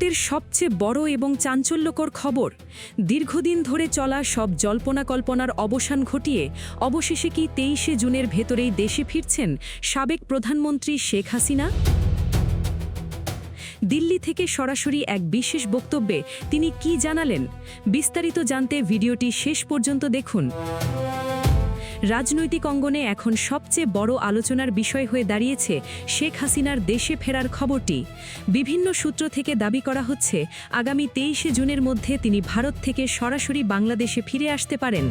মুহূর্তের সবচেয়ে বড় এবং চাঞ্চল্যকর খবর, দীর্ঘদিন ধরে চলা সব জল্পনা কল্পনার অবসান ঘটিয়ে অবশেষে কি 23শে জুনের ভেতরেই দেশে ফিরছেন সাবেক প্রধানমন্ত্রী শেখ হাসিনা? দিল্লি থেকে সরাসরি এক বিশেষ বক্তব্যে তিনি কি জানালেন, বিস্তারিত জানতে ভিডিওটি শেষ পর্যন্ত দেখুন। রাজনৈতিক অঙ্গনে এখন সবচেয়ে বড় আলোচনার বিষয় হয়ে দাঁড়িয়েছে শেখ হাসিনার দেশে ফেরার খবরটি। বিভিন্ন সূত্র থেকে দাবি করা হচ্ছে আগামী 23শে জুনের মধ্যে তিনি ভারত থেকে সরাসরি বাংলাদেশে ফিরে আসতে পারেন।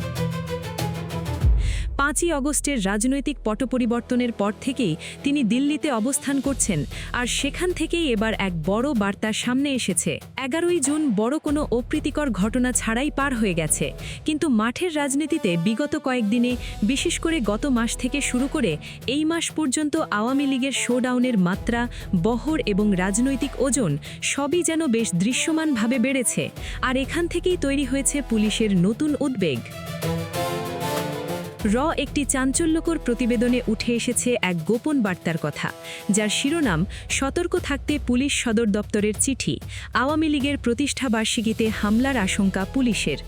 5ই আগস্টের রাজনৈতিক পট পরিবর্তনের পর থেকেই তিনি দিল্লিতে অবস্থান করছেন, আর সেখান থেকেই এবার এক বড় বার্তা সামনে এসেছে। 11ই জুন বড় কোনো অপ্রীতিকর ঘটনা ছাড়াই পার হয়ে গেছে, কিন্তু মাঠের রাজনীতিতে বিগত কয়েকদিনে, বিশেষ করে গত মাস থেকে শুরু করে এই মাস পর্যন্ত আওয়ামী লীগের শোডাউনের মাত্রা, বহর এবং রাজনৈতিক ওজন সবই যেন বেশ দৃশ্যমানভাবে বেড়েছে। আর এখান থেকেই তৈরি হয়েছে পুলিশের নতুন উদ্বেগ। একটি চাঞ্চল্যকর প্রতিবেদনে উঠে এসেছে এক গোপন বার্তার কথা, যার শিরোনাম সতর্ক থাকতে পুলিশ সদর দপ্তরের চিঠি, আওয়ামী লীগের প্রতিষ্ঠাবার্ষিকীতে হামলার আশঙ্কা পুলিশের।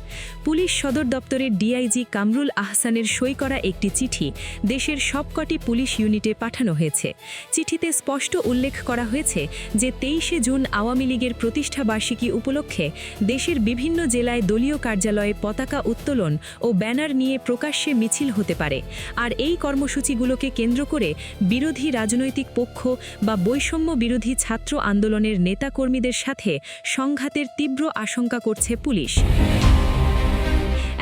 পুলিশ সদর দপ্তরের ডিআইজি কামরুল আহসানের সই করা একটি চিঠি দেশের সবকটি পুলিশ ইউনিটে পাঠানো হয়েছে। চিঠিতে স্পষ্ট উল্লেখ করা হয়েছে যে 23শে জুন আওয়ামী লীগের প্রতিষ্ঠাবার্ষিকী উপলক্ষে দেশের বিভিন্ন জেলায় দলীয় কার্যালয়ে পতাকা উত্তোলন ও ব্যানার নিয়ে প্রকাশ্যে মিছিল হতে পারে। আর এই কর্মসূচিগুলোকে কেন্দ্র করে বিরোধী রাজনৈতিক পক্ষ বা বৈষম্য বিরোধী ছাত্র আন্দোলনের নেতাকর্মীদের সাথে সংঘাতের তীব্র আশঙ্কা করছে পুলিশ।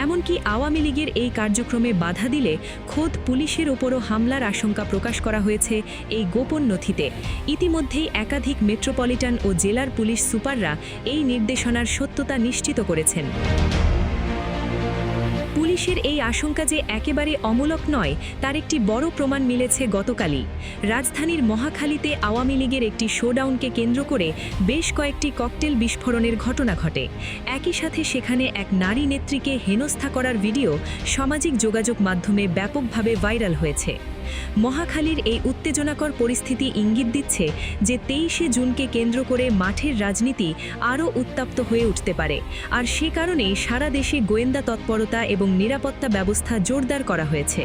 এমনকি আওয়ামী লীগের এই কার্যক্রমে বাধা দিলে খোদ পুলিশের ওপরও হামলার আশঙ্কা প্রকাশ করা হয়েছে এই গোপন নথিতে। ইতিমধ্যেই একাধিক মেট্রোপলিটন ও জেলার পুলিশ সুপাররা এই নির্দেশনার সত্যতা নিশ্চিত করেছেন। পুলিশের এই আশঙ্কা যে একেবারে অমূলক নয়, তার একটি বড় প্রমাণ মিলেছে গতকালই। রাজধানীর মহাখালীতে আওয়ামী লীগের একটি শোডাউনকে কেন্দ্র করে বেশ কয়েকটি ককটেল বিস্ফোরণের ঘটনা ঘটে। একই সাথে সেখানে এক নারী নেত্রীকে হেনস্থা করার ভিডিও সামাজিক যোগাযোগ মাধ্যমে ব্যাপকভাবে ভাইরাল হয়েছে। মহাখালীর এই উত্তেজনাকর পরিস্থিতি ইঙ্গিত দিচ্ছে যে 23শে জুনকে কেন্দ্র করে মাঠের রাজনীতি আরও উত্তপ্ত হয়ে উঠতে পারে, আর সে কারণেই সারা দেশে গোয়েন্দা তৎপরতা এবং নিরাপত্তা ব্যবস্থা জোরদার করা হয়েছে।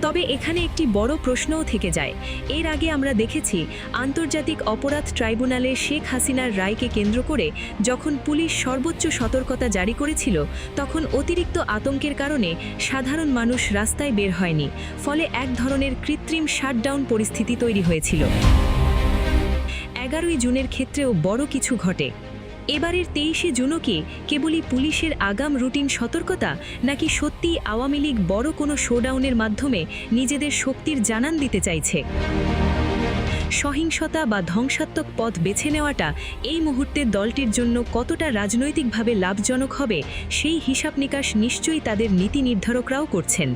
তবে এখানে একটি বড় প্রশ্নও থেকে যায়। এর আগে আমরা দেখেছি আন্তর্জাতিক অপরাধ ট্রাইব্যুনালে শেখ হাসিনার রায়কে কেন্দ্র করে যখন পুলিশ সর্বোচ্চ সতর্কতা জারি করেছিল, তখন অতিরিক্ত আতঙ্কের কারণে সাধারণ মানুষ রাস্তায় বের হয়নি, ফলে এক ধরনের কৃত্রিম শাটডাউন পরিস্থিতি তৈরি হয়েছিল। 11ই জুনের ক্ষেত্রেও বড় কিছু ঘটে। এবারের 23শে জুনও কি কেবলই পুলিশের আগাম রুটিন সতর্কতা, নাকি সত্যিই আওয়ামী লীগ বড় কোনো শোডাউনের মাধ্যমে নিজেদের শক্তির জানান দিতে চাইছে? সহিংসতা বা ধ্বংসাত্মক পথ বেছে নেওয়াটা এই মুহূর্তে দলটির জন্য কতটা রাজনৈতিকভাবে লাভজনক হবে, সেই হিসাব নিকাশ নিশ্চয়ই তাদের নীতি নির্ধারকরাও করছেন।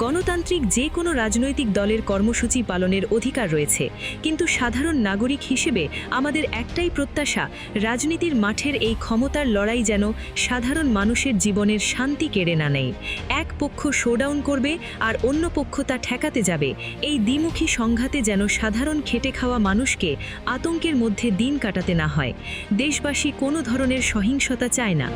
গণতান্ত্রিক যে কোনো রাজনৈতিক দলের কর্মসূচি পালনের অধিকার রয়েছে, কিন্তু সাধারণ নাগরিক হিসেবে আমাদের একটাই প্রত্যাশা, রাজনীতির মাঠের এই ক্ষমতার লড়াই যেন সাধারণ মানুষের জীবনের শান্তি কেড়ে না নেয়। এক পক্ষ শোডাউন করবে আর অন্য পক্ষ তা ঠেকাতে যাবে। এই দ্বিমুখী সংঘাতে যেন সাধারণ খেটে খাওয়া মানুষকে আতঙ্কের মধ্যে দিন কাটাতে না হয়। দেশবাসী কোনো ধরনের সহিংসতা চায় না।